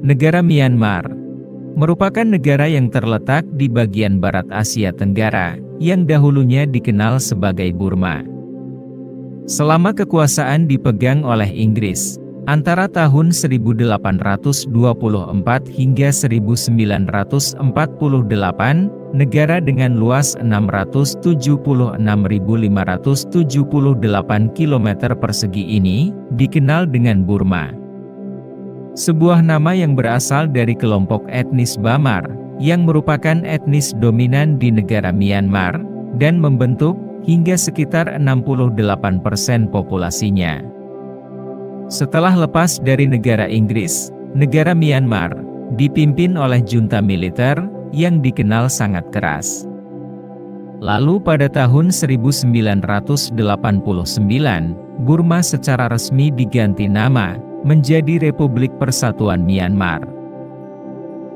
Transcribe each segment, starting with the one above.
Negara Myanmar merupakan negara yang terletak di bagian barat Asia Tenggara, yang dahulunya dikenal sebagai Burma. Selama kekuasaan dipegang oleh Inggris, antara tahun 1824 hingga 1948, negara dengan luas 676.578 km persegi ini dikenal dengan Burma. Sebuah nama yang berasal dari kelompok etnis Bamar, yang merupakan etnis dominan di negara Myanmar, dan membentuk hingga sekitar 68% populasinya. Setelah lepas dari negara Inggris, negara Myanmar dipimpin oleh junta militer yang dikenal sangat keras. Lalu pada tahun 1989, Burma secara resmi diganti nama menjadi Republik Persatuan Myanmar.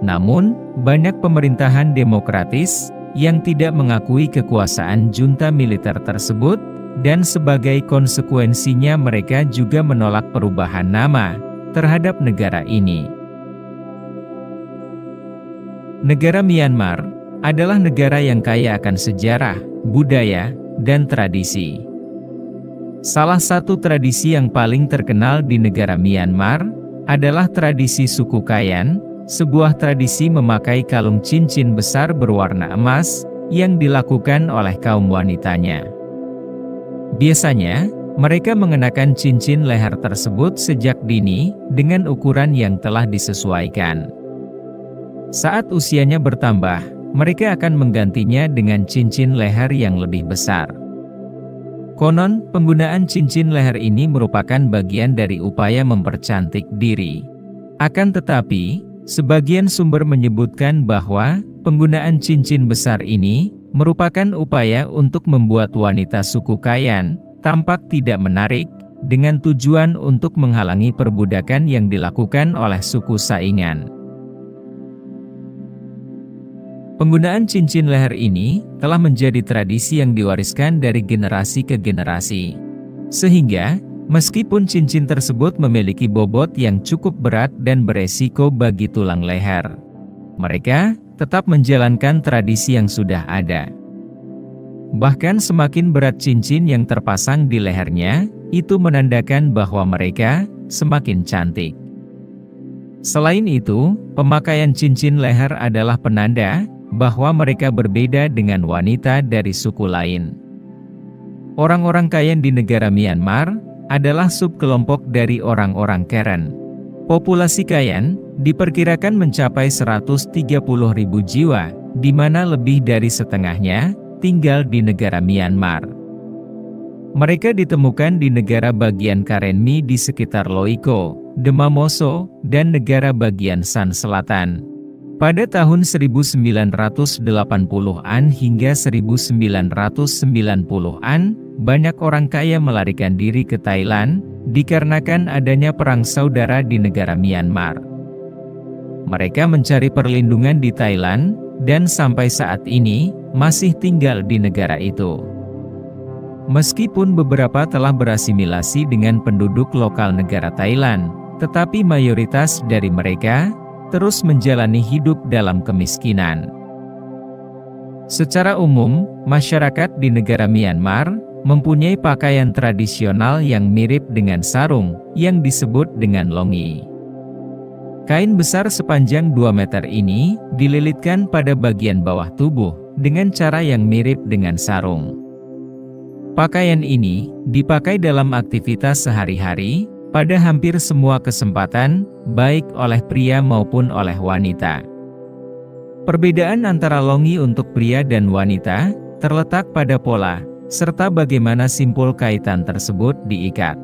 Namun, banyak pemerintahan demokratis yang tidak mengakui kekuasaan junta militer tersebut, dan sebagai konsekuensinya mereka juga menolak perubahan nama terhadap negara ini. Negara Myanmar adalah negara yang kaya akan sejarah, budaya, dan tradisi. Salah satu tradisi yang paling terkenal di negara Myanmar adalah tradisi suku Kayan, sebuah tradisi memakai kalung cincin besar berwarna emas yang dilakukan oleh kaum wanitanya. Biasanya, mereka mengenakan cincin leher tersebut sejak dini dengan ukuran yang telah disesuaikan. Saat usianya bertambah, mereka akan menggantinya dengan cincin leher yang lebih besar. Konon, penggunaan cincin leher ini merupakan bagian dari upaya mempercantik diri. Akan tetapi, sebagian sumber menyebutkan bahwa penggunaan cincin besar ini merupakan upaya untuk membuat wanita suku Kayan tampak tidak menarik, dengan tujuan untuk menghalangi perbudakan yang dilakukan oleh suku saingan. Penggunaan cincin leher ini telah menjadi tradisi yang diwariskan dari generasi ke generasi. Sehingga, meskipun cincin tersebut memiliki bobot yang cukup berat dan beresiko bagi tulang leher, mereka tetap menjalankan tradisi yang sudah ada. Bahkan semakin berat cincin yang terpasang di lehernya, itu menandakan bahwa mereka semakin cantik. Selain itu, pemakaian cincin leher adalah penanda bahwa mereka berbeda dengan wanita dari suku lain. Orang-orang Kayan di negara Myanmar adalah subkelompok dari orang-orang Karen. Populasi Kayan diperkirakan mencapai 130.000 jiwa, di mana lebih dari setengahnya tinggal di negara Myanmar. Mereka ditemukan di negara bagian Karenmi di sekitar Loiko, Demamoso, dan negara bagian San Selatan. Pada tahun 1980-an hingga 1990-an, banyak orang kaya melarikan diri ke Thailand, dikarenakan adanya perang saudara di negara Myanmar. Mereka mencari perlindungan di Thailand, dan sampai saat ini, masih tinggal di negara itu. Meskipun beberapa telah berasimilasi dengan penduduk lokal negara Thailand, tetapi mayoritas dari mereka terus menjalani hidup dalam kemiskinan. Secara umum, masyarakat di negara Myanmar mempunyai pakaian tradisional yang mirip dengan sarung, yang disebut dengan longi. Kain besar sepanjang 2 meter ini dililitkan pada bagian bawah tubuh, dengan cara yang mirip dengan sarung. Pakaian ini dipakai dalam aktivitas sehari-hari, pada hampir semua kesempatan, baik oleh pria maupun oleh wanita. Perbedaan antara longi untuk pria dan wanita terletak pada pola, serta bagaimana simpul kaitan tersebut diikat.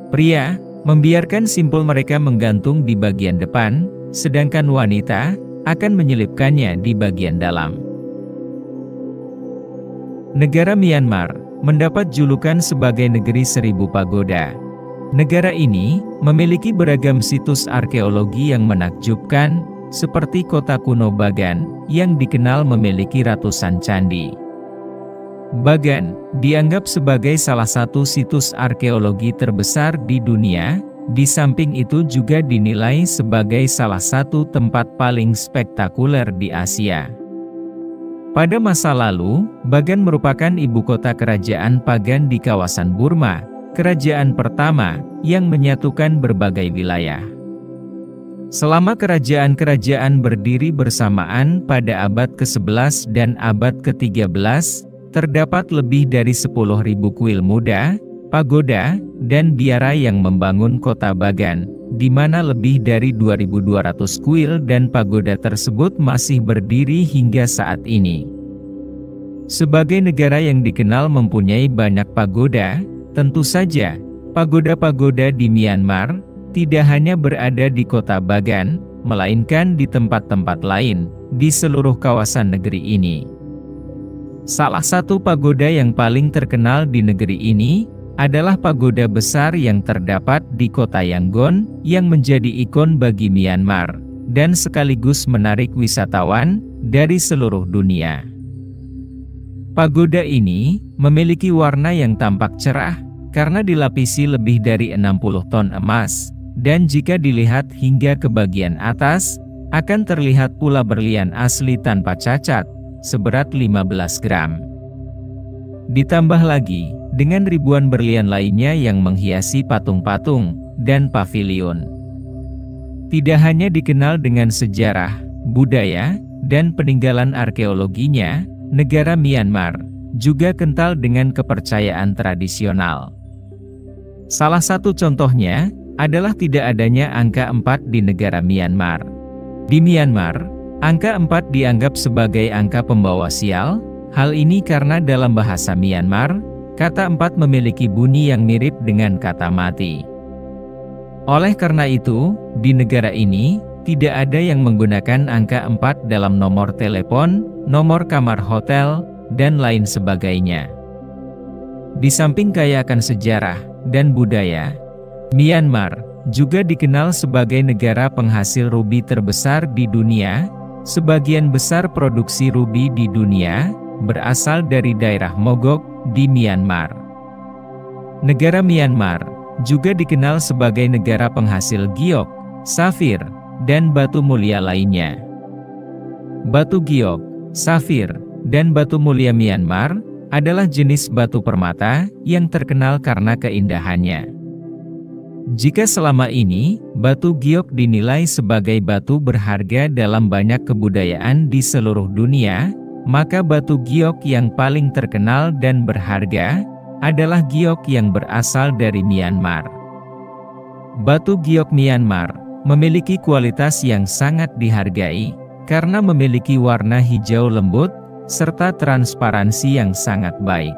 Pria membiarkan simpul mereka menggantung di bagian depan, sedangkan wanita akan menyelipkannya di bagian dalam. Negara Myanmar mendapat julukan sebagai negeri 1000 pagoda. Negara ini memiliki beragam situs arkeologi yang menakjubkan, seperti kota kuno Bagan, yang dikenal memiliki ratusan candi. Bagan dianggap sebagai salah satu situs arkeologi terbesar di dunia, Di samping itu juga dinilai sebagai salah satu tempat paling spektakuler di Asia. Pada masa lalu, Bagan merupakan ibu kota kerajaan Pagan di kawasan Burma, kerajaan pertama yang menyatukan berbagai wilayah. Selama kerajaan-kerajaan berdiri bersamaan pada abad ke-11 dan abad ke-13, terdapat lebih dari 10.000 kuil muda, pagoda, dan biara yang membangun kota Bagan, di mana lebih dari 2.200 kuil dan pagoda tersebut masih berdiri hingga saat ini. Sebagai negara yang dikenal mempunyai banyak pagoda, tentu saja, pagoda-pagoda di Myanmar tidak hanya berada di kota Bagan, melainkan di tempat-tempat lain, di seluruh kawasan negeri ini. Salah satu pagoda yang paling terkenal di negeri ini, adalah pagoda besar yang terdapat di kota Yangon, yang menjadi ikon bagi Myanmar, dan sekaligus menarik wisatawan dari seluruh dunia. Pagoda ini memiliki warna yang tampak cerah, karena dilapisi lebih dari 60 ton emas, dan jika dilihat hingga ke bagian atas, akan terlihat pula berlian asli tanpa cacat, seberat 15 gram. Ditambah lagi, dengan ribuan berlian lainnya yang menghiasi patung-patung dan pavilion. Tidak hanya dikenal dengan sejarah, budaya, dan peninggalan arkeologinya, negara Myanmar juga kental dengan kepercayaan tradisional. Salah satu contohnya adalah tidak adanya angka 4 di negara Myanmar. Di Myanmar, angka 4 dianggap sebagai angka pembawa sial. Hal ini karena dalam bahasa Myanmar, kata 4 memiliki bunyi yang mirip dengan kata mati. Oleh karena itu, di negara ini, tidak ada yang menggunakan angka 4 dalam nomor telepon, nomor kamar hotel, dan lain sebagainya. Di samping kaya akan sejarah dan budaya, Myanmar juga dikenal sebagai negara penghasil rubi terbesar di dunia. Sebagian besar produksi rubi di dunia berasal dari daerah Mogok di Myanmar. Negara Myanmar juga dikenal sebagai negara penghasil giok, safir, dan batu mulia lainnya. Batu giok, safir, dan batu mulia Myanmar adalah jenis batu permata yang terkenal karena keindahannya. Jika selama ini, batu giok dinilai sebagai batu berharga dalam banyak kebudayaan di seluruh dunia, maka batu giok yang paling terkenal dan berharga adalah giok yang berasal dari Myanmar. Batu giok Myanmar memiliki kualitas yang sangat dihargai, karena memiliki warna hijau lembut, serta transparansi yang sangat baik.